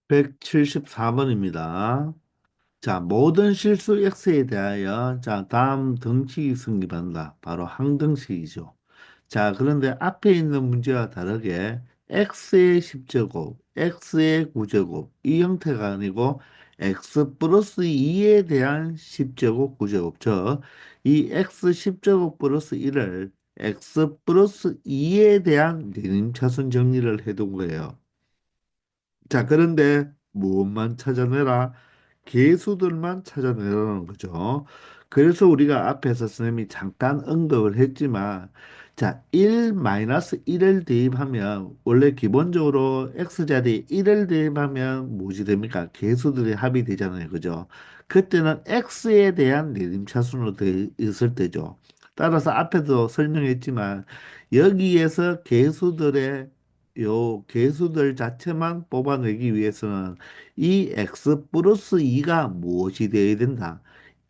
174번입니다. 자, 모든 실수 x에 대하여 다음 등식이 성립한다. 바로 항등식이죠. 자, 그런데 앞에 있는 문제와 다르게 x의 10제곱, x의 9제곱 이 형태가 아니고 x 플러스 2에 대한 10제곱, 9제곱 이 x 10제곱 플러스 1을 x 플러스 2에 대한 내림차순 정리를 해둔 거예요. 자, 그런데 무엇만 찾아내라? 개수들만 찾아내라는 거죠. 그래서 우리가 앞에서 선생님이 잠깐 언급을 했지만, 자, 1 마이너스 1을 대입하면, 원래 기본적으로 x자리에 1을 대입하면 무엇이 됩니까? 개수들의 합이 되잖아요. 그죠? 그때는 x에 대한 내림차순으로 되어 있을 때죠. 따라서 앞에도 설명했지만, 여기에서 개수들의 요 개수들 자체만 뽑아내기 위해서는 이 x 플러스 2가 무엇이 되어야 된다?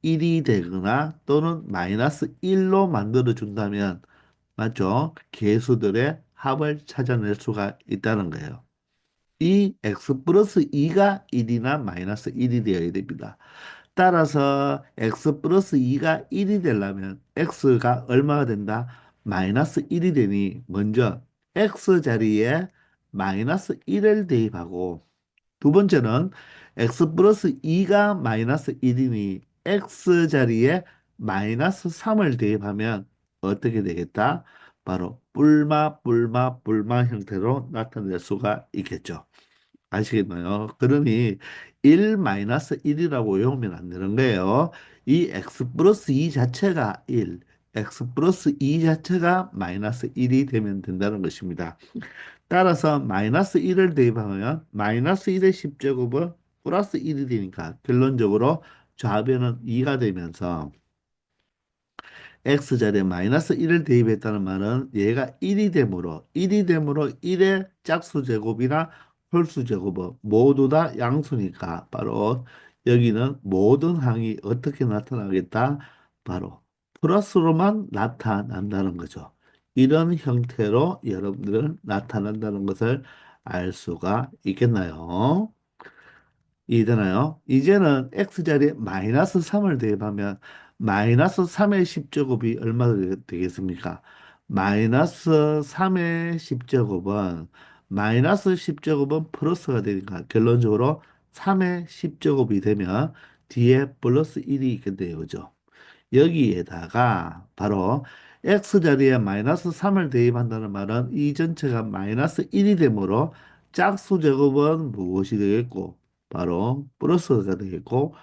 1이 되거나 또는 마이너스 1로 만들어 준다면 맞죠? 개수들의 합을 찾아낼 수가 있다는 거예요. 이 x 플러스 2가 1이나 마이너스 1이 되어야 됩니다. 따라서 x 플러스 2가 1이 되려면 x가 얼마가 된다? 마이너스 1이 되니 먼저 x 자리에 마이너스 1을 대입하고 두 번째는 x 플러스 2가 마이너스 1이니 x 자리에 마이너스 3을 대입하면 어떻게 되겠다? 바로 뿔마 형태로 나타낼 수가 있겠죠. 아시겠나요? 그러니 1 마이너스 1이라고 외우면 안 되는 거예요. 이 x 플러스 2 자체가 1, x 플러스 2 자체가 마이너스 1이 되면 된다는 것입니다. 따라서 마이너스 1을 대입하면 마이너스 1의 10제곱은 플러스 1이 되니까 결론적으로 좌변은 2가 되면서 x자리에 마이너스 1을 대입했다는 말은 얘가 1이 되므로 1의 짝수 제곱이나 홀수 제곱은 모두 다 양수니까 바로 여기는 모든 항이 어떻게 나타나겠다? 바로 플러스로만 나타난다는 거죠. 이런 형태로 여러분들은 나타난다는 것을 알 수가 있겠나요? 이해되나요? 이제는 x자리에 마이너스 3을 대입하면 마이너스 3의 10제곱이 얼마나 되겠습니까? 마이너스 3의 10제곱은 마이너스 10제곱은 플러스가 되니까 결론적으로 3의 10제곱이 되면 뒤에 플러스 1이 있게 되요 그죠? 여기에다가 바로 x자리에 마이너스 3을 대입한다는 말은 이 전체가 마이너스 1이 되므로 짝수 제곱은 무엇이 되겠고 바로 플러스가 되겠고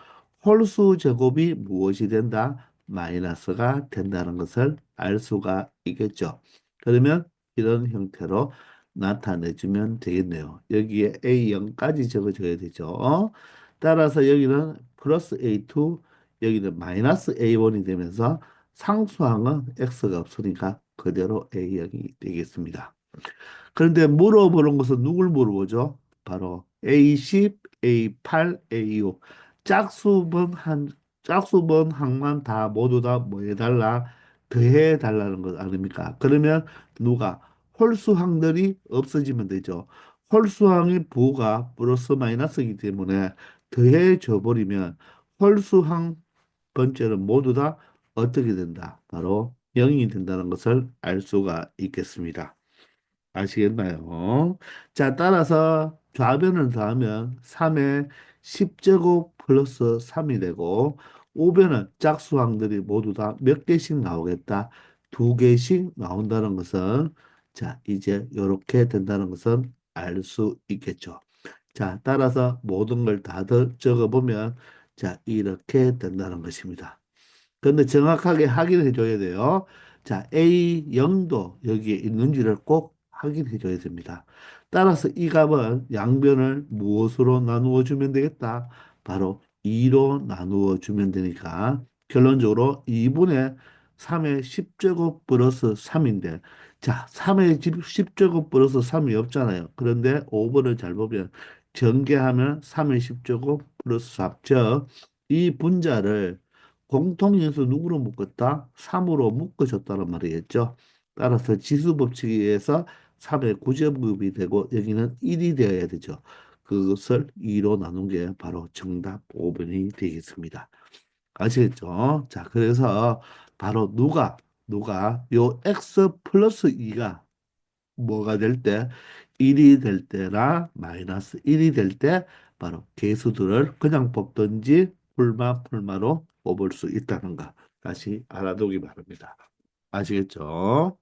홀수 제곱이 무엇이 된다? 마이너스가 된다는 것을 알 수가 있겠죠. 그러면 이런 형태로 나타내주면 되겠네요. 여기에 A0까지 적어줘야 되죠. 따라서 여기는 플러스 A2 여기는 마이너스 A1이 되면서 상수항은 X가 없으니까 그대로 A0이 되겠습니다. 그런데 물어보는 것은 누굴 물어보죠? 바로 A10, A8, A6 짝수번 한 짝수번 항만 다 모두 다 뭐 해달라? 더해 달라는 것 아닙니까? 그러면 누가 홀수항들이 없어지면 되죠. 홀수항의 부호가 플러스 마이너스이기 때문에 더해 줘 버리면 홀수항 번째는 모두 다 어떻게 된다? 바로 0이 된다는 것을 알 수가 있겠습니다. 아시겠나요? 자, 따라서 좌변을 더하면 3의 10제곱 플러스 3이 되고 우변은 짝수항들이 모두 다 몇 개씩 나오겠다? 두 개씩 나온다는 것은 자, 이제 이렇게 된다는 것은 알 수 있겠죠. 자, 따라서 모든 걸 다 적어보면 자, 이렇게 된다는 것입니다. 근데 정확하게 확인해 줘야 돼요. 자, A0도 여기에 있는지를 꼭 확인해 줘야 됩니다. 따라서 이 값은 양변을 무엇으로 나누어 주면 되겠다? 바로 2로 나누어 주면 되니까 결론적으로 2분의 3의 10제곱 플러스 3인데 자, 3의 10제곱 플러스 3이 없잖아요. 그런데 5번을 잘 보면 전개하면 3의 10제곱 플러스 4, 즉, 이 분자를 공통인수 누구로 묶었다? 3으로 묶어줬다는 말이겠죠. 따라서 지수 법칙에 의해서 3의 구제곱이 되고 여기는 1이 되어야 되죠. 그것을 2로 나눈 게 바로 정답 5번이 되겠습니다. 아시겠죠? 자, 그래서 바로 누가 요 x 플러스 2가 뭐가 될 때, 1이 될 때나 마이너스 1이 될 때 바로 계수들을 그냥 뽑든지 풀마로 뽑을 수 있다는 거 다시 알아두기 바랍니다. 아시겠죠?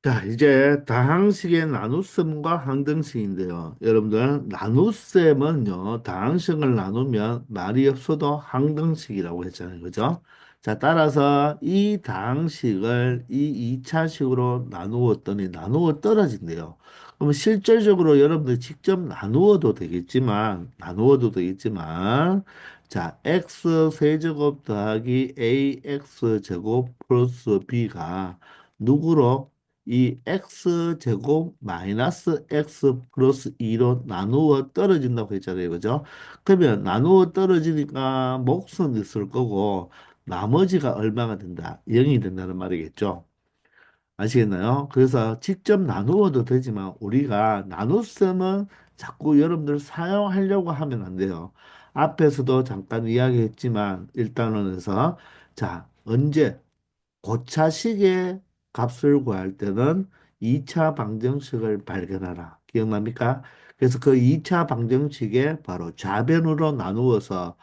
자, 이제 다항식의 나눗셈과 항등식인데요. 여러분들, 나눗셈은요, 다항식을 나누면 말이 없어도 항등식이라고 했잖아요. 그죠? 자, 따라서 이 다항식을 이 2차식으로 나누었더니 나누어 떨어진대요. 그러면 실질적으로 여러분들 직접 나누어도 되겠지만, 자, x 세제곱 더하기 ax 제곱 플러스 b가 누구로 이 x 제곱 마이너스 x 플러스 2로 나누어 떨어진다고 했잖아요. 그죠? 그러면 나누어 떨어지니까 몫은 있을 거고 나머지가 얼마가 된다? 0이 된다는 말이겠죠. 아시겠나요? 그래서 직접 나누어도 되지만 우리가 나눗셈은 자꾸 여러분들 사용하려고 하면 안 돼요. 앞에서도 잠깐 이야기했지만 일단은 해서 자, 언제 고차식의 값을 구할 때는 2차 방정식을 발견하라. 기억납니까? 그래서 그 2차 방정식에 바로 좌변으로 나누어서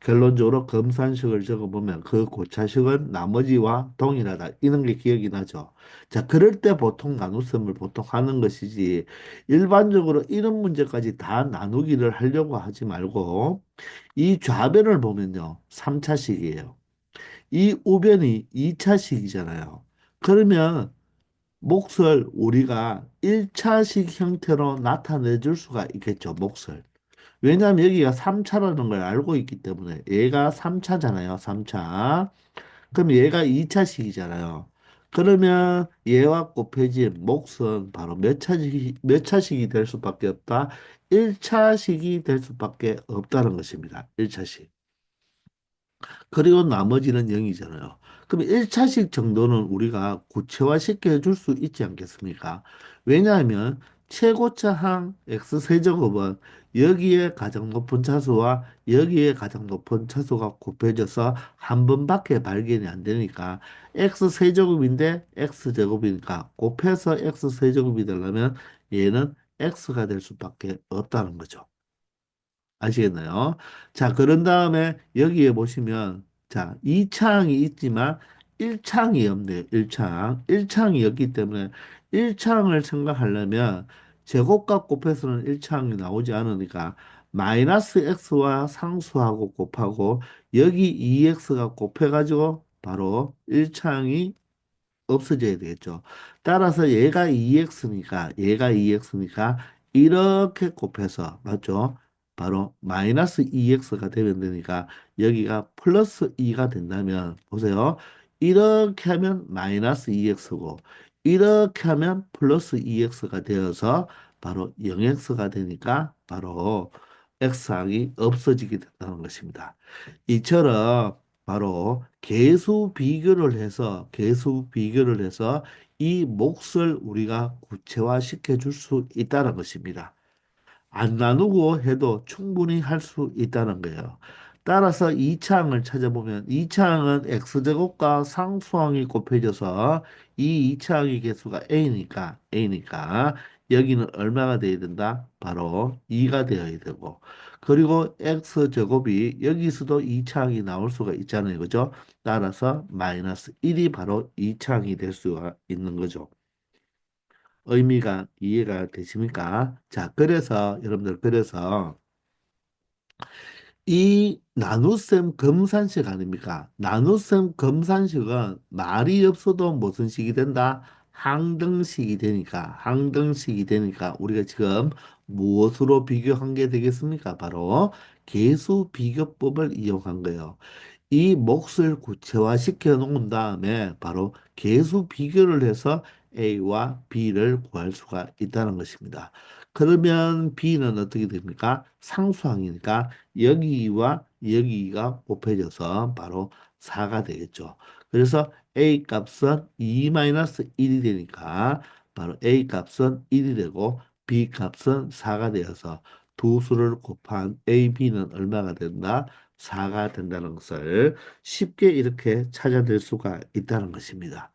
결론적으로 검산식을 적어보면 그 고차식은 나머지와 동일하다. 이런 게 기억이 나죠. 자, 그럴 때 보통 나눗셈을 보통 하는 것이지 일반적으로 이런 문제까지 다 나누기를 하려고 하지 말고 이 좌변을 보면요. 3차식이에요. 이 우변이 2차식이잖아요. 그러면 몫을 우리가 1차식 형태로 나타내 줄 수가 있겠죠, 몫을. 왜냐하면 여기가 3차라는 걸 알고 있기 때문에 얘가 3차잖아요, 3차. 그럼 얘가 2차식이잖아요. 그러면 얘와 곱해진 몫은 바로 몇 차식이 될 수밖에 없다? 1차식이 될 수밖에 없다는 것입니다. 1차식. 그리고 나머지는 0이잖아요. 그럼 1차식 정도는 우리가 구체화시켜 줄 수 있지 않겠습니까? 왜냐하면 최고차 항 x세제곱은 여기에 가장 높은 차수와 여기에 가장 높은 차수가 곱해져서 한 번밖에 발견이 안 되니까 x세제곱인데 x제곱이니까 곱해서 x세제곱이 되려면 얘는 x가 될 수밖에 없다는 거죠. 아시겠나요? 자, 그런 다음에 여기에 보시면 자, 2창이 있지만 1창이 없네요. 1창. 1창이 없기 때문에 1창을 생각하려면 제곱과 곱해서는 1창이 나오지 않으니까 마이너스 x와 상수하고 곱하고 여기 2x가 곱해가지고 바로 1창이 없어져야 되겠죠. 따라서 얘가 2x니까 이렇게 곱해서 맞죠? 바로 마이너스 2x가 되면 되니까 여기가 플러스 2가 된다면 보세요. 이렇게 하면 마이너스 2x고 이렇게 하면 플러스 2x가 되어서 바로 0x가 되니까 바로 x항이 없어지게 된다는 것입니다. 이처럼 바로 계수 비교를 해서 이 몫을 우리가 구체화시켜 줄 수 있다는 것입니다. 안 나누고 해도 충분히 할 수 있다는 거예요. 따라서 2차항을 찾아보면 2차항은 x제곱과 상수항이 곱해져서 이 2차항의 개수가 a니까 여기는 얼마가 돼야 된다? 바로 2가 되어야 되고 그리고 x제곱이 여기서도 2차항이 나올 수가 있잖아요. 그죠? 따라서 마이너스 1이 바로 2차항이 될 수가 있는 거죠. 의미가 이해가 되십니까? 자, 그래서 이 나눗셈 검산식 아닙니까? 나눗셈 검산식은 말이 없어도 무슨 식이 된다? 항등식이 되니까 우리가 지금 무엇으로 비교한 게 되겠습니까? 바로 계수 비교법을 이용한 거예요. 이 몫을 구체화시켜 놓은 다음에 바로 계수 비교를 해서 A와 B를 구할 수가 있다는 것입니다. 그러면 B는 어떻게 됩니까? 상수항이니까 여기와 여기가 곱해져서 바로 4가 되겠죠. 그래서 A 값은 2-1이 되니까 바로 A 값은 1이 되고 B 값은 4가 되어서 두 수를 곱한 A, B는 얼마가 된다? 4가 된다는 것을 쉽게 이렇게 찾아낼 수가 있다는 것입니다.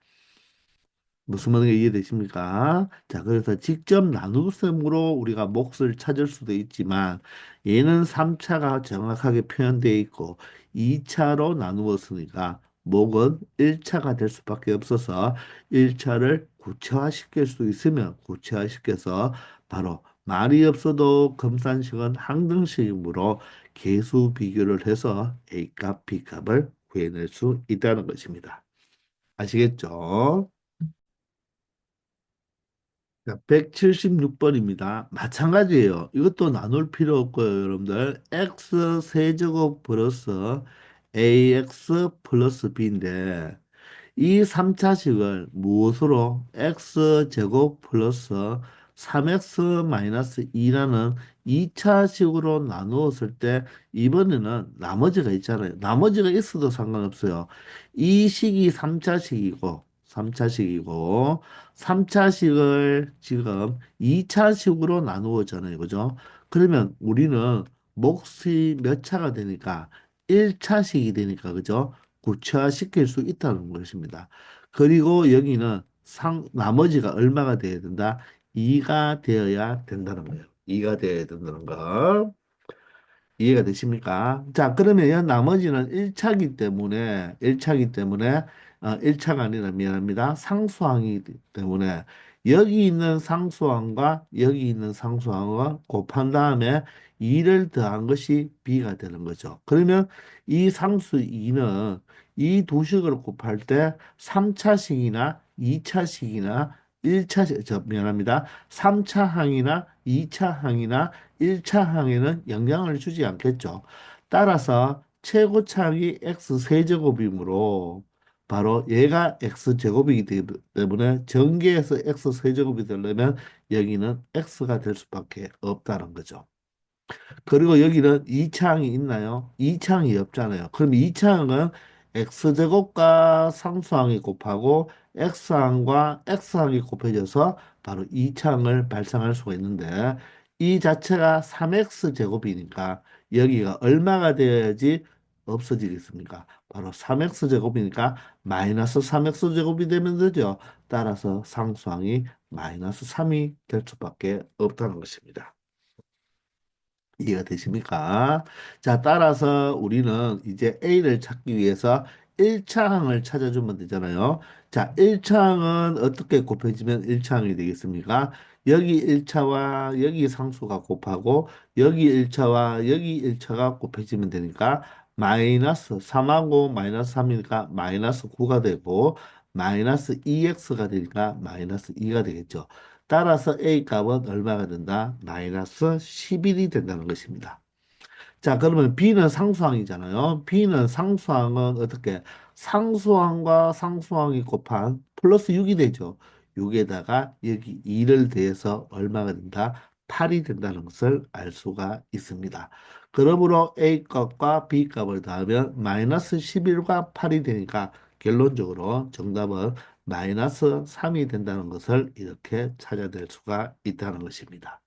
무슨 말인지 이해되십니까? 자, 그래서 직접 나눗셈으로 우리가 몫을 찾을 수도 있지만 얘는 3차가 정확하게 표현되어 있고 2차로 나누었으니까 몫은 1차가 될 수밖에 없어서 1차를 구체화시킬 수 있으면 구체화시켜서 바로 말이 없어도 검산식은 항등식이므로 계수 비교를 해서 A값, B값을 구해낼 수 있다는 것입니다. 아시겠죠? 자, 176번입니다. 마찬가지예요. 이것도 나눌 필요 없고요, 여러분들. x 세제곱 플러스 ax 플러스 b인데 이 3차식을 무엇으로 x제곱 플러스 3x 마이너스 2라는 2차식으로 나누었을 때 이번에는 나머지가 있잖아요. 나머지가 있어도 상관없어요. 이 식이 3차식이고 3차식이고 3차식을 지금 2차식으로 나누었잖아요. 그죠? 그러면 우리는 몫이 몇 차가 되니까 1차식이 되니까 그죠? 구체화시킬 수 있다는 것입니다. 그리고 여기는 나머지가 얼마가 되어야 된다? 2가 되어야 된다는 거예요. 2가 되어야 된다는 거. 이해가 되십니까? 자, 그러면 이 나머지는 1차기 때문에, 1차가 아니라 미안합니다. 상수항이기 때문에 여기 있는 상수항과 여기 있는 상수항과 곱한 다음에 2를 더한 것이 B가 되는 거죠. 그러면 이 상수 2는 이 두 식을 곱할 때 3차식이나 2차식이나 1차식, 미안합니다. 3차 항이나 2차 항이나 1차 항에는 영향을 주지 않겠죠. 따라서 최고차항이 x 세제곱이므로 바로 얘가 x 제곱이기 때문에 전개해서 x 세제곱이 되려면 여기는 x가 될 수밖에 없다는 거죠. 그리고 여기는 2차항이 있나요? 2차항이 없잖아요. 그럼 2차항은 x제곱과 상수항이 곱하고 x항과 x항이 곱해져서 바로 2차항을 발생할 수가 있는데 이 자체가 3x 제곱이니까 여기가 얼마가 되어야지 없어지겠습니까? 바로 3x 제곱이니까 마이너스 3x 제곱이 되면 되죠. 따라서 상수항이 마이너스 3이 될 수밖에 없다는 것입니다. 이해가 되십니까? 자, 따라서 우리는 이제 A를 찾기 위해서 1차항을 찾아주면 되잖아요. 자, 1차항은 어떻게 곱해지면 1차항이 되겠습니까? 여기 1차와 여기 상수가 곱하고 여기 1차와 여기 1차가 곱해지면 되니까 마이너스 3하고 마이너스 3이니까 마이너스 9가 되고 마이너스 2x가 되니까 마이너스 2가 되겠죠. 따라서 A 값은 얼마가 된다? 마이너스 11이 된다는 것입니다. 자, 그러면 B는 상수항이잖아요. B는 상수항은 어떻게? 상수항과 상수항이 곱한 플러스 6이 되죠. 6에다가 여기 2를 더해서 얼마가 된다? 8이 된다는 것을 알 수가 있습니다. 그러므로 A 값과 B 값을 더하면 마이너스 11과 8이 되니까 결론적으로 정답은 마이너스 3이 된다는 것을 이렇게 찾아낼 수가 있다는 것입니다.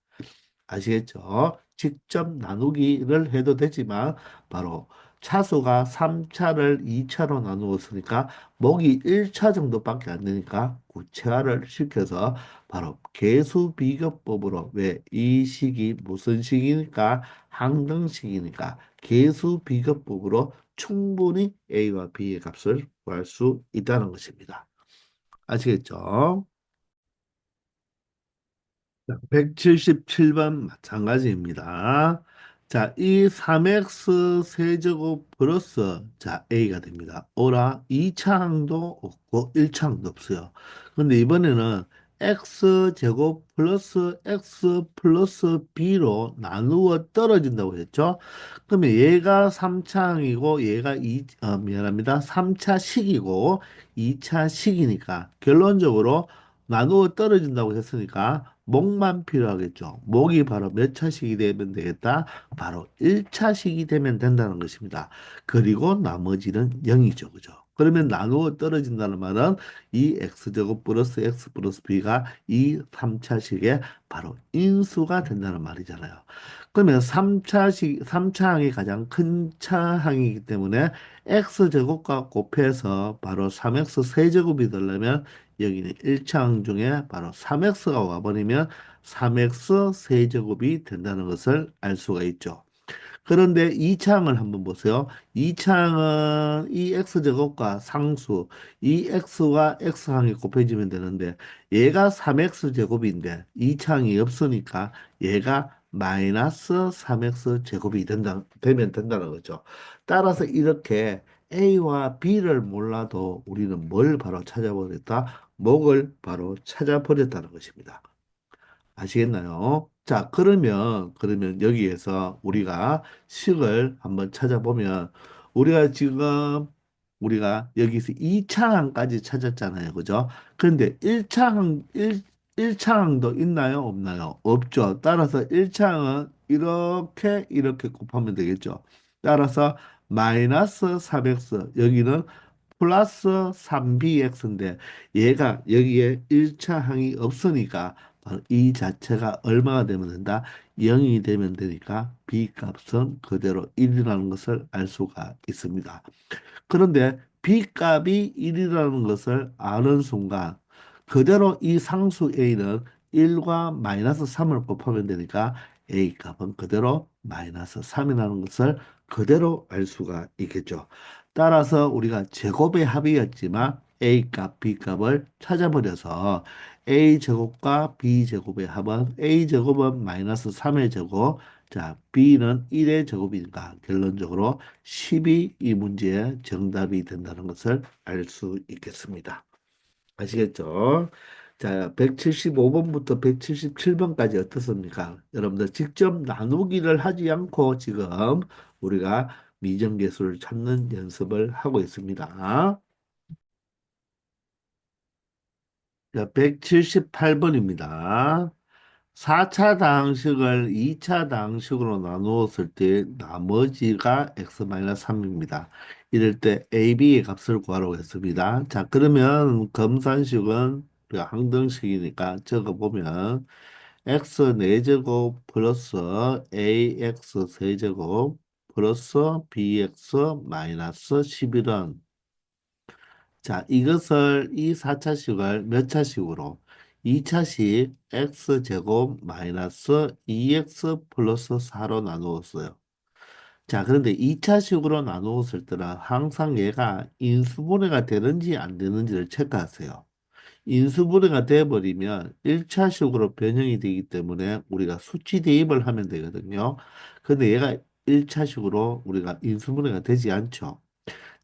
아시겠죠? 직접 나누기를 해도 되지만 바로 차수가 3차를 2차로 나누었으니까 목이 1차 정도밖에 안 되니까 구체화를 시켜서 바로 계수비교법으로 왜 이 식이 무슨 식이니까 항등식이니까 계수비교법으로 충분히 A와 B의 값을 구할 수 있다는 것입니다. 아시겠죠? 177번 마찬가지입니다. 자, 이 3x 세제곱 플러스 자, a가 됩니다. 오라 2차항도 없고 1차항도 없어요. 근데 이번에는 x 제곱 플러스 x 플러스 b로 나누어 떨어진다고 했죠. 그러면 얘가 3차항이고 얘가 미안합니다. 3차식이고 2차식이니까 결론적으로 나누어 떨어진다고 했으니까 목만 필요하겠죠. 목이 바로 몇 차식이 되면 되겠다? 바로 1차식이 되면 된다는 것입니다. 그리고 나머지는 0이죠. 그죠? 그러면 나누어 떨어진다는 말은 이 x제곱 플러스 x 플러스 b가 이 3차식의 바로 인수가 된다는 말이잖아요. 그러면 3차항이 가장 큰 차항이기 때문에 x제곱과 곱해서 바로 3x 세제곱이 되려면 여기는 1차항 중에 바로 3x가 와버리면 3x 세제곱이 된다는 것을 알 수가 있죠. 그런데 이 창을 한번 보세요. 이 창은 이 x제곱과 상수, 이 x와 x항이 곱해지면 되는데 얘가 3x제곱인데 이 창이 없으니까 얘가 마이너스 3x제곱이 되면 된다는 거죠. 따라서 이렇게 a와 b를 몰라도 우리는 뭘 바로 찾아버렸다? 목을 바로 찾아버렸다는 것입니다. 아시겠나요? 자, 그러면 여기에서 우리가 식을 한번 찾아보면 우리가 지금 우리가 여기서 2차항까지 찾았잖아요. 그죠? 그런데 1차항도 있나요? 없나요? 없죠. 따라서 1차항은 이렇게 곱하면 되겠죠. 따라서 마이너스 3x 여기는 플러스 3bx인데 얘가 여기에 1차항이 없으니까 바로 이 자체가 얼마가 되면 된다? 0이 되면 되니까 b 값은 그대로 1이라는 것을 알 수가 있습니다. 그런데 B값이 1이라는 것을 아는 순간 그대로 이 상수 A는 1과 마이너스 3을 곱하면 되니까 A 값은 그대로 마이너스 3이라는 것을 그대로 알 수가 있겠죠. 따라서 우리가 제곱의 합이었지만 A 값, B 값을 찾아버려서 A 제곱과 B 제곱의 합은 A 제곱은 마이너스 3의 제곱, 자, B는 1의 제곱이니까 결론적으로 10이 이 문제의 정답이 된다는 것을 알 수 있겠습니다. 아시겠죠? 자, 175번부터 177번까지 어떻습니까? 여러분들 직접 나누기를 하지 않고 지금 우리가 미정계수를 찾는 연습을 하고 있습니다. 자, 178번입니다. 4차 당식을 2차 당식으로 나누었을 때 나머지가 x-3입니다. 이럴 때 a, b의 값을 구하라고 했습니다. 자, 그러면 검산식은 우리가 항등식이니까 적어보면 x 4제곱 플러스 ax 세제곱 플러스 bx 마이너스 11은 자, 이것을 이 4차식을 몇 차식으로? 2차식 x제곱 마이너스 2x 플러스 4로 나누었어요. 자, 그런데 2차식으로 나누었을 때는 항상 얘가 인수분해가 되는지 안 되는지를 체크하세요. 인수분해가 돼버리면 1차식으로 변형이 되기 때문에 우리가 수치 대입을 하면 되거든요. 근데 얘가 1차식으로 우리가 인수분해가 되지 않죠.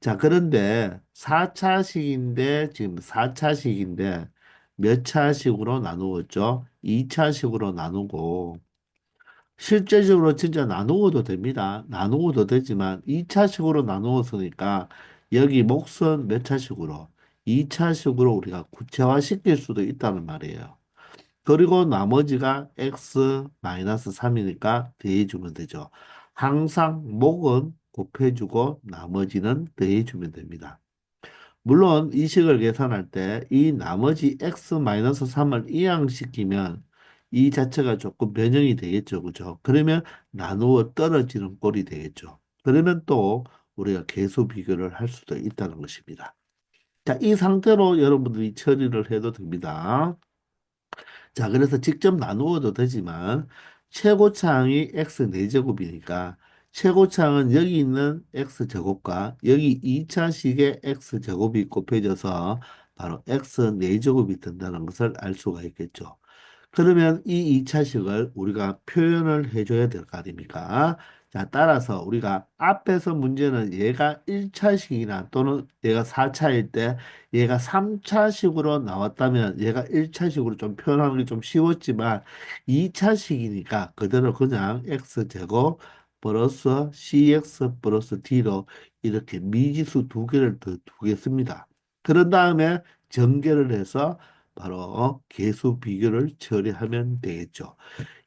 자, 그런데 4차식인데, 지금 4차식인데, 몇 차식으로 나누었죠? 2차식으로 나누고, 실제적으로 진짜 나누어도 됩니다. 나누어도 되지만, 2차식으로 나누었으니까, 여기 몫은 몇 차식으로? 2차식으로 우리가 구체화 시킬 수도 있다는 말이에요. 그리고 나머지가 x-3이니까 더해주면 되죠. 항상 목은 곱해주고 나머지는 더해주면 됩니다. 물론 이 식을 계산할 때 이 나머지 x-3을 이항시키면 이 자체가 조금 변형이 되겠죠. 그죠? 그러면 나누어 떨어지는 꼴이 되겠죠. 그러면 또 우리가 계수 비교를 할 수도 있다는 것입니다. 자, 이 상태로 여러분들이 처리를 해도 됩니다. 자, 그래서 직접 나누어도 되지만 최고차항이 x 4제곱이니까 최고차항은 여기 있는 x 제곱과 여기 2차식의 x 제곱이 곱해져서 바로 x 4제곱이 된다는 것을 알 수가 있겠죠. 그러면 이 2차식을 우리가 표현을 해줘야 될 거 아닙니까? 자, 따라서 우리가 앞에서 문제는 얘가 1차식이나 또는 얘가 4차일 때 얘가 3차식으로 나왔다면 얘가 1차식으로 좀 표현하는 게 좀 쉬웠지만 2차식이니까 그대로 그냥 x제곱 플러스 cx 플러스 d로 이렇게 미지수 두 개를 더 두겠습니다. 그런 다음에 전개를 해서 바로 계수 비교를 처리하면 되겠죠.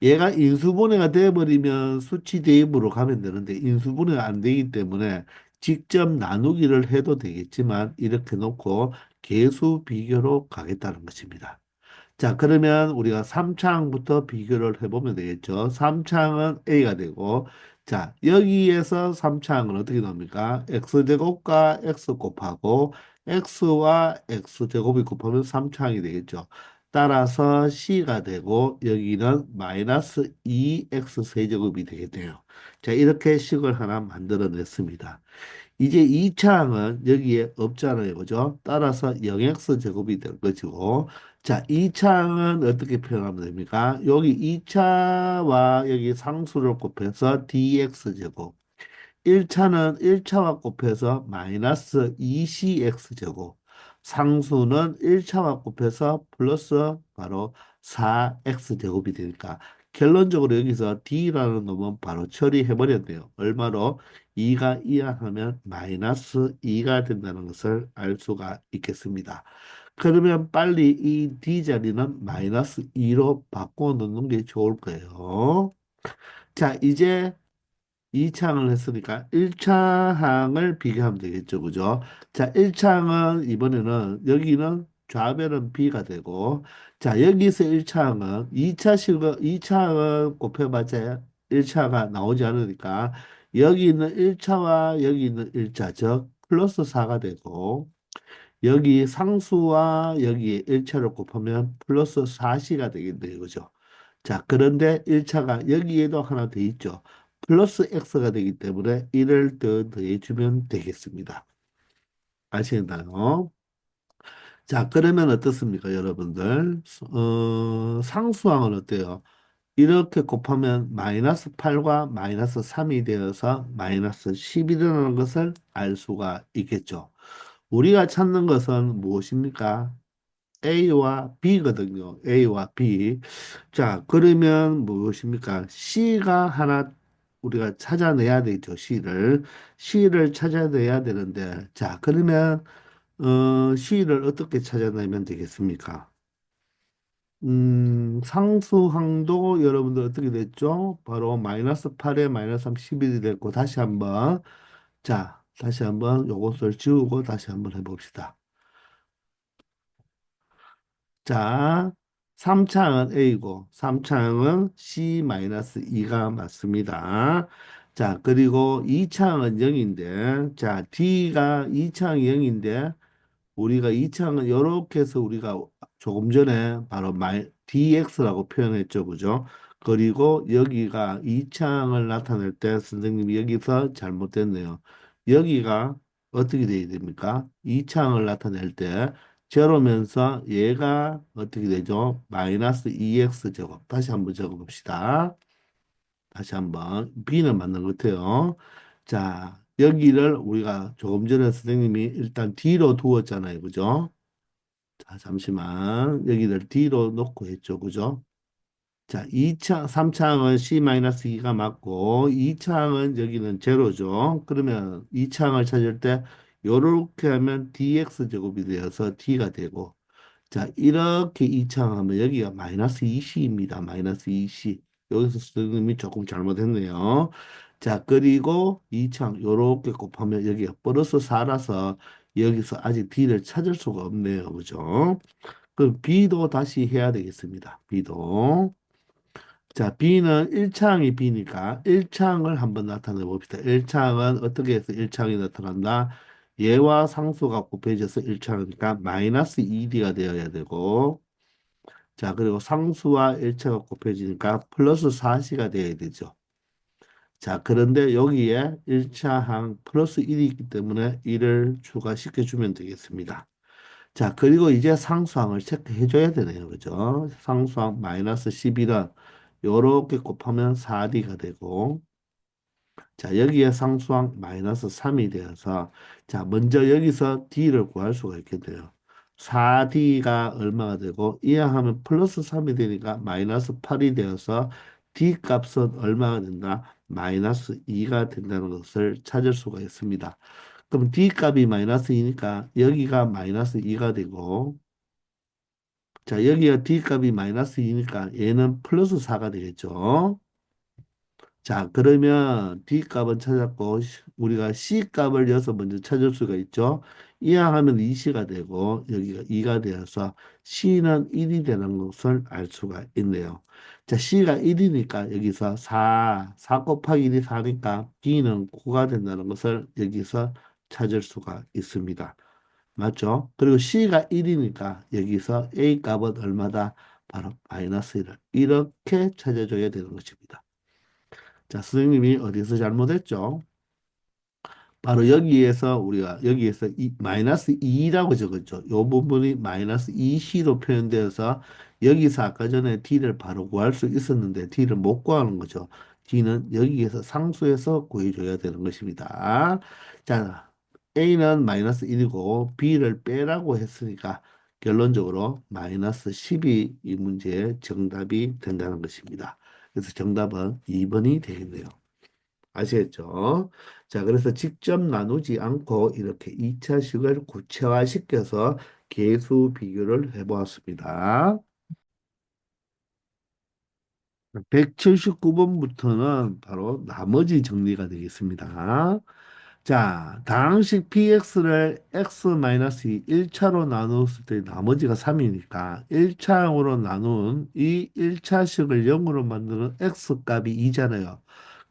얘가 인수분해가 되어버리면 수치 대입으로 가면 되는데 인수분해가 안 되기 때문에 직접 나누기를 해도 되겠지만 이렇게 놓고 계수 비교로 가겠다는 것입니다. 자, 그러면 우리가 3차항부터 비교를 해보면 되겠죠. 3차항은 A가 되고, 자, 여기에서 3차항은 어떻게 나옵니까? X제곱과 X 곱하고, X와 X제곱이 곱하면 3차항이 되겠죠. 따라서 C가 되고, 여기는 마이너스 2X 세제곱이 되겠네요. 자, 이렇게 식을 하나 만들어냈습니다. 이제 2차항은 여기에 없잖아요. 그죠? 따라서 0x 제곱이 될 것이고, 자, 2차항은 어떻게 표현하면 됩니까? 여기 2차와 여기 상수를 곱해서 dx 제곱. 1차는 1차와 곱해서 마이너스 2cx 제곱. 상수는 1차와 곱해서 플러스 바로 4x 제곱이 되니까 결론적으로 여기서 d라는 놈은 바로 처리해버렸네요. 얼마로? 2가 이하하면 마이너스 2가 된다는 것을 알 수가 있겠습니다. 그러면 빨리 이 d 자리는 마이너스 2로 바꿔 놓는 게 좋을 거예요. 자, 이제 2차항을 했으니까 1차항을 비교하면 되겠죠. 그죠? 자, 1차항은 이번에는 여기는 좌변은 B가 되고, 자, 여기서 1차항은 2차항은 곱해봤자 1차가 나오지 않으니까 여기 있는 1차와 여기 있는 1차, 즉 플러스 4가 되고, 여기 상수와 여기 1차를 곱하면 플러스 4C가 되겠네요. 그죠? 자, 그런데 1차가 여기에도 하나 더 있죠. 플러스 X가 되기 때문에 1을 더 더해주면 되겠습니다. 아시겠나요? 자, 그러면 어떻습니까, 여러분들? 상수항은 어때요? 이렇게 곱하면 마이너스 8과 마이너스 3이 되어서 마이너스 11이라는 것을 알 수가 있겠죠. 우리가 찾는 것은 무엇입니까? A와 B거든요. A와 B. 자, 그러면 무엇입니까? C가 하나 우리가 찾아내야 되죠. C를. C를 찾아내야 되는데, 자, 그러면, C를 어떻게 찾아내면 되겠습니까? 상수항도 여러분들 어떻게 됐죠? 바로 마이너스 8에 마이너스 31이 됐고, 다시 한번, 자, 다시 한번 요것을 지우고 다시 한번 해봅시다. 자, 3차항은 A고 3차항은 C-2가 맞습니다. 자, 그리고 2차항은 0인데 자, D가 2차항이 0인데 우리가 2차항은 이렇게 해서 우리가 조금 전에 바로 DX라고 표현했죠. 그죠? 그리고 여기가 2차항을 나타낼 때 선생님이 여기서 잘못됐네요. 여기가 어떻게 돼야 됩니까? 2차항을 나타낼 때 제로면서 얘가 어떻게 되죠? 마이너스 2x 제곱. 다시 한번 적어봅시다. 다시 한번 B는 맞는 것 같아요. 자, 여기를 우리가 조금 전에 선생님이 일단 D로 두었잖아요. 그죠? 자, 잠시만. 여기를 D로 놓고 했죠. 그죠? 자, 3차항은 C-2가 맞고 2차항은 여기는 제로죠. 그러면 2차항을 찾을 때 요렇게 하면 dx 제곱이 되어서 d가 되고 자, 이렇게 이차하면 여기가 마이너스 2c입니다. 마이너스 2c. 여기서 선생님이 조금 잘못했네요. 자, 그리고 이창 요렇게 곱하면 여기가 플러스 4라서 여기서 아직 d를 찾을 수가 없네요. 그죠? 그럼 b도 다시 해야 되겠습니다. b도. 자, b는 1차항이 b니까 1차항을 한번 나타내 봅시다. 1차항은 어떻게 해서 1차항이 나타난다? 얘와 상수가 곱해져서 1차항이니까 마이너스 2d가 되어야 되고 자, 그리고 상수와 1차가 곱해지니까 플러스 4c가 되어야 되죠. 자, 그런데 여기에 1차항 플러스 1이 있기 때문에 1을 추가시켜 주면 되겠습니다. 자, 그리고 이제 상수항을 체크해 줘야 되네요. 그죠? 상수항 마이너스 11은 요렇게 곱하면 4d가 되고 자, 여기에 상수항 마이너스 3이 되어서 자, 먼저 여기서 d를 구할 수가 있겠네요. 4d가 얼마가 되고 이항하면 플러스 3이 되니까 마이너스 8이 되어서 d 값은 얼마가 된다? 마이너스 2가 된다는 것을 찾을 수가 있습니다. 그럼 d 값이 마이너스 2니까 여기가 마이너스 2가 되고 자, 여기가 d 값이 마이너스 2니까 얘는 플러스 4가 되겠죠. 자, 그러면 D 값은 찾았고, 우리가 C 값을 여기서 먼저 찾을 수가 있죠. 이항하면 2C가 되고, 여기가 2가 되어서 C는 1이 되는 것을 알 수가 있네요. 자, C가 1이니까 여기서 4 곱하기 1이 4니까 D는 9가 된다는 것을 여기서 찾을 수가 있습니다. 맞죠? 그리고 C가 1이니까 여기서 A 값은 얼마다? 바로 마이너스 1을 이렇게 찾아줘야 되는 것입니다. 자, 선생님이 어디서 잘못했죠? 바로 여기에서 우리가 여기에서 마이너스 2라고 적었죠. 이 부분이 마이너스 2c로 표현되어서 여기서 아까 전에 d를 바로 구할 수 있었는데 d를 못 구하는 거죠. d는 여기에서 상수에서 구해줘야 되는 것입니다. 자, a는 마이너스 1이고 b를 빼라고 했으니까 결론적으로 마이너스 10이 이 문제의 정답이 된다는 것입니다. 그래서 정답은 2번이 되겠네요. 아시겠죠? 자, 그래서 직접 나누지 않고 이렇게 2차식을 구체화시켜서 계수 비교를 해보았습니다. 179번부터는 바로 나머지 정리가 되겠습니다. 자, 다항식 px를 x-2 1차로 나누었을 때 나머지가 3이니까 1차항으로 나눈 이 1차식을 0으로 만드는 x값이 2잖아요.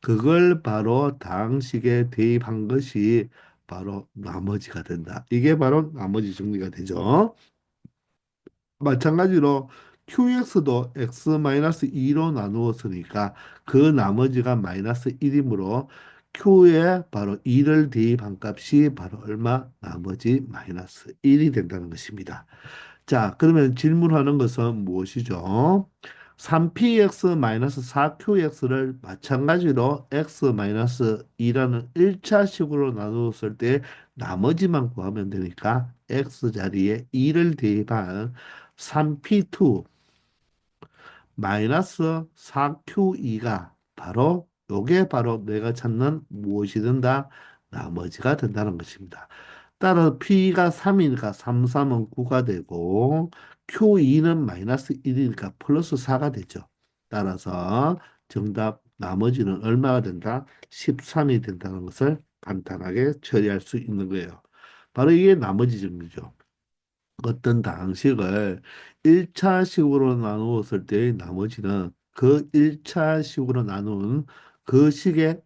그걸 바로 다항식에 대입한 것이 바로 나머지가 된다. 이게 바로 나머지 정리가 되죠. 마찬가지로 QX도 X-2로 나누었으니까 그 나머지가 마이너스 1이므로 Q에 바로 2를 대입한 값이 바로 얼마? 나머지 마이너스 1이 된다는 것입니다. 자, 그러면 질문하는 것은 무엇이죠? 3px-4qx를 마찬가지로 x-2라는 1차식으로 나누었을 때 나머지만 구하면 되니까 x 자리에 2를 대입한 3p2 마이너스 4q2가 바로 요게 바로 내가 찾는 무엇이 된다? 나머지가 된다는 것입니다. 따라서 P가 3이니까 3, 3은 9가 되고 Q2는 마이너스 1이니까 플러스 4가 되죠. 따라서 정답 나머지는 얼마가 된다? 13이 된다는 것을 간단하게 처리할 수 있는 거예요. 바로 이게 나머지 정리죠. 어떤 방식을 1차식으로 나누었을 때 나머지는 그 1차식으로 나눈 그 식의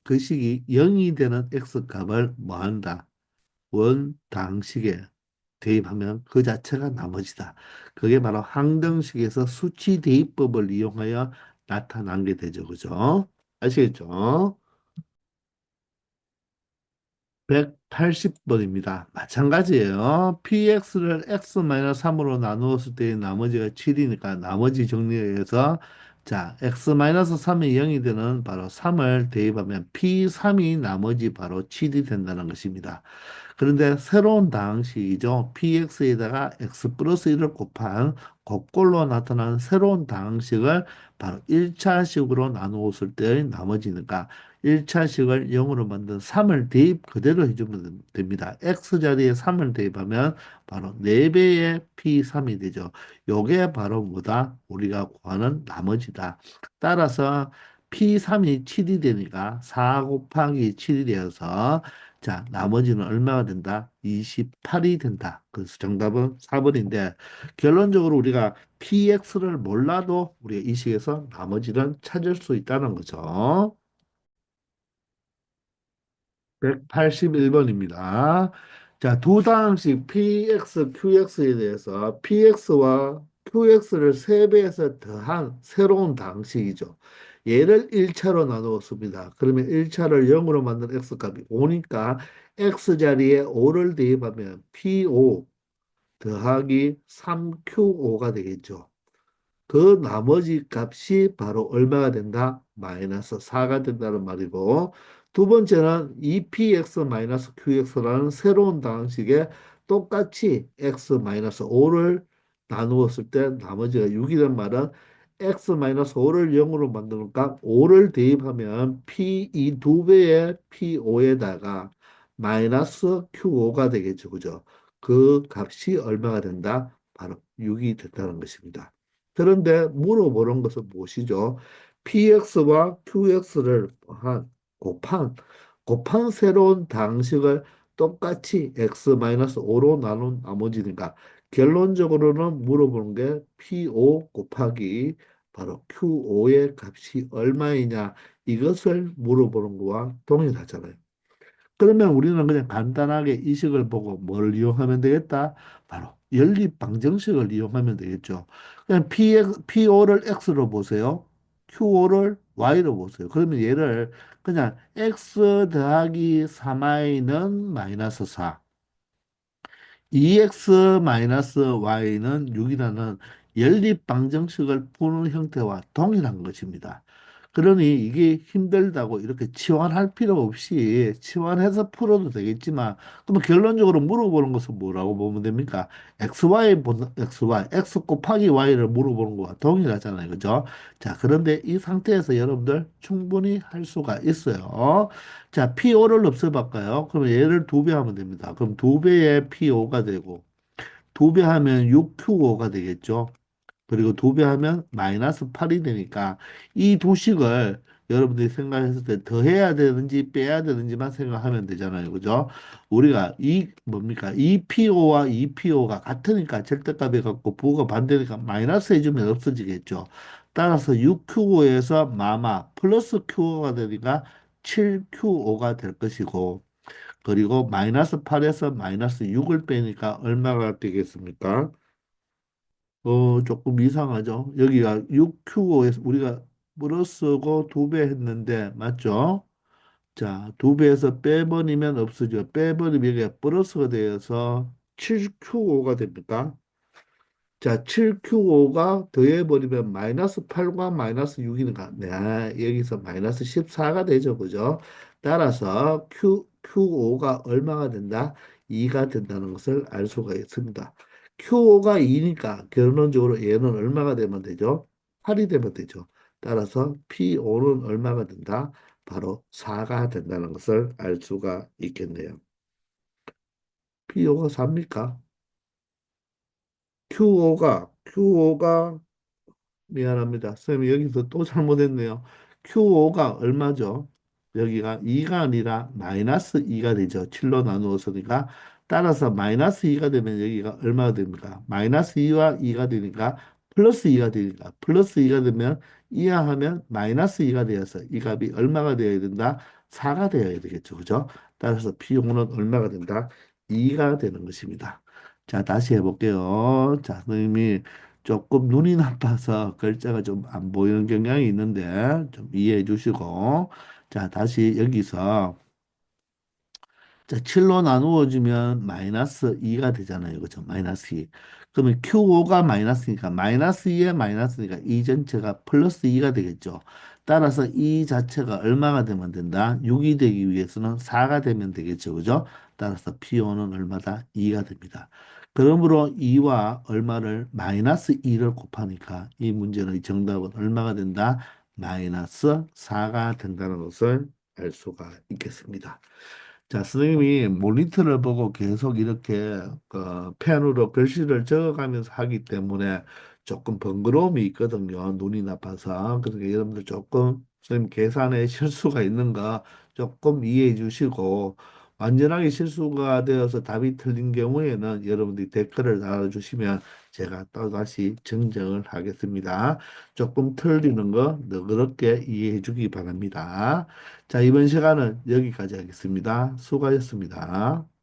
그 식이 0이 되는 x값을 뭐한다? 원당식에 대입하면 그 자체가 나머지다. 그게 바로 항등식에서 수치 대입법을 이용하여 나타난 게 되죠. 그죠? 아시겠죠? 180번입니다. 마찬가지예요. px를 x-3으로 나누었을 때 나머지가 7이니까 나머지 정리해서 자, x-3이 0이 되는 바로 3을 대입하면 p3이 나머지 바로 7이 된다는 것입니다. 그런데 새로운 다항식이죠. px에다가 x 플러스 1을 곱한 거꾸로 나타나는 새로운 다항식을 바로 1차식으로 나누었을 때의 나머지니까 1차식을 0으로 만든 3을 대입 그대로 해주면 됩니다. x 자리에 3을 대입하면 바로 4배의 p3이 되죠. 요게 바로 뭐다? 우리가 구하는 나머지다. 따라서 p3이 7이 되니까 4 곱하기 7이 되어서 자, 나머지는 얼마가 된다? 28이 된다. 그래서 정답은 4번인데 결론적으로 우리가 px를 몰라도 우리가 이 식에서 나머지는 찾을 수 있다는 거죠. 181번입니다. 자, 두 다항식 px, qx에 대해서 px와 qx를 3배에서 더한 새로운 다항식이죠. 얘를 1차로 나누었습니다. 그러면 1차를 0으로 만든 x값이 5니까 x 자리에 5를 대입하면 p5 더하기 3q5가 되겠죠. 그 나머지 값이 바로 얼마가 된다? 마이너스 4가 된다는 말이고 두 번째는 2px-qx라는 새로운 방식에 똑같이 x-5를 나누었을 때 나머지가 6이란 말은 x-5를 0으로 만드는 값 5를 대입하면 p 이 두 배의 p5에다가 마이너스 q5가 되겠죠. 그죠? 그 값이 얼마가 된다? 바로 6이 된다는 것입니다. 그런데 물어보는 것은 무엇이죠? px와 qx를 곱한 새로운 방식을 똑같이 x-5로 나눈 나머지니까 결론적으로는 물어보는 게 p5 곱하기 바로 q5의 값이 얼마이냐 이것을 물어보는 거와 동일하잖아요. 그러면 우리는 그냥 간단하게 이 식을 보고 뭘 이용하면 되겠다? 바로 연립방정식을 이용하면 되겠죠. 그냥 P5를 X로 보세요. Q5를 Y로 보세요. 그러면 얘를 그냥 X 더하기 3Y는 마이너스 4, 2x-y는 6이라는 연립방정식을 푸는 형태와 동일한 것입니다. 그러니 이게 힘들다고 이렇게 치환할 필요 없이 치환해서 풀어도 되겠지만, 그러면 결론적으로 물어보는 것은 뭐라고 보면 됩니까? x 곱하기 y를 물어보는 거와 동일하잖아요. 그죠? 자, 그런데 이 상태에서 여러분들 충분히 할 수가 있어요. 자, P5를 없애볼까요? 그러면 얘를 2배 하면 됩니다. 그럼 2배의 P5가 되고, 2배 하면 6Q5가 되겠죠. 그리고 2배 하면 마이너스 8이 되니까 이 두 식을 여러분들이 생각했을 때 더해야 되는지 빼야 되는지만 생각하면 되잖아요. 그죠? 우리가 이 뭡니까? 2PO와 2PO가 같으니까 절대값이 같고 부호가 반대니까 마이너스 해주면 없어지겠죠. 따라서 6Q5에서 마마 플러스 Q5가 되니까 7Q5가 될 것이고, 그리고 마이너스 8에서 마이너스 6을 빼니까 얼마가 되겠습니까? 조금 이상하죠. 여기가 6Q5에서 우리가 플러스고 2배 했는데, 맞죠? 자, 2배에서 빼버리면 없어져. 빼버리면 여기가 플러스가 되어서 7Q5가 됩니까? 자, 7Q5가 더해버리면 마이너스 8과 마이너스 6이니까, 네, 여기서 마이너스 14가 되죠. 그죠? 따라서 Q5가 얼마가 된다? 2가 된다는 것을 알 수가 있습니다. Q5가 2니까 결론적으로 얘는 얼마가 되면 되죠? 8이 되면 되죠. 따라서 P5는 얼마가 된다? 바로 4가 된다는 것을 알 수가 있겠네요. P5가 4입니까? Q5가 미안합니다. 선생님, 여기서 또 잘못했네요. Q5가 얼마죠? 여기가 2가 아니라 마이너스 2가 되죠. 7로 나누었으니까. 따라서 마이너스 2가 되면 여기가 얼마가 됩니까? 마이너스 2와 2가 되니까 플러스 2가 되니까 플러스 2가 되면 이하하면 마이너스 2가 되어서 이 값이 얼마가 되어야 된다? 4가 되어야 되겠죠. 그죠? 따라서 비용은 얼마가 된다? 2가 되는 것입니다. 자, 다시 해볼게요. 자, 선생님이 조금 눈이 나빠서 글자가 좀 안 보이는 경향이 있는데 좀 이해해 주시고, 자, 다시 여기서 자, 7로 나누어지면 마이너스 2가 되잖아요. 그죠? 마이너스 2. 그러면 Q5가 마이너스니까 마이너스 2에 마이너스니까 이 전체가 플러스 2가 되겠죠. 따라서 이 자체가 얼마가 되면 된다? 6이 되기 위해서는 4가 되면 되겠죠. 그죠? 따라서 P5는 얼마다? 2가 됩니다. 그러므로 2와 얼마를 마이너스 2를 곱하니까 이 문제의 정답은 얼마가 된다? 마이너스 4가 된다는 것을 알 수가 있겠습니다. 자, 선생님이 모니터를 보고 계속 이렇게 펜으로 글씨를 적어가면서 하기 때문에 조금 번거로움이 있거든요. 눈이 나빠서. 그러니까 여러분들 조금 선생님 계산에 실수가 있는 거 조금 이해해 주시고, 완전하게 실수가 되어서 답이 틀린 경우에는 여러분들이 댓글을 달아주시면 제가 또다시 정정을 하겠습니다. 조금 틀리는 거 너그럽게 이해해 주기 바랍니다. 자, 이번 시간은 여기까지 하겠습니다. 수고하셨습니다.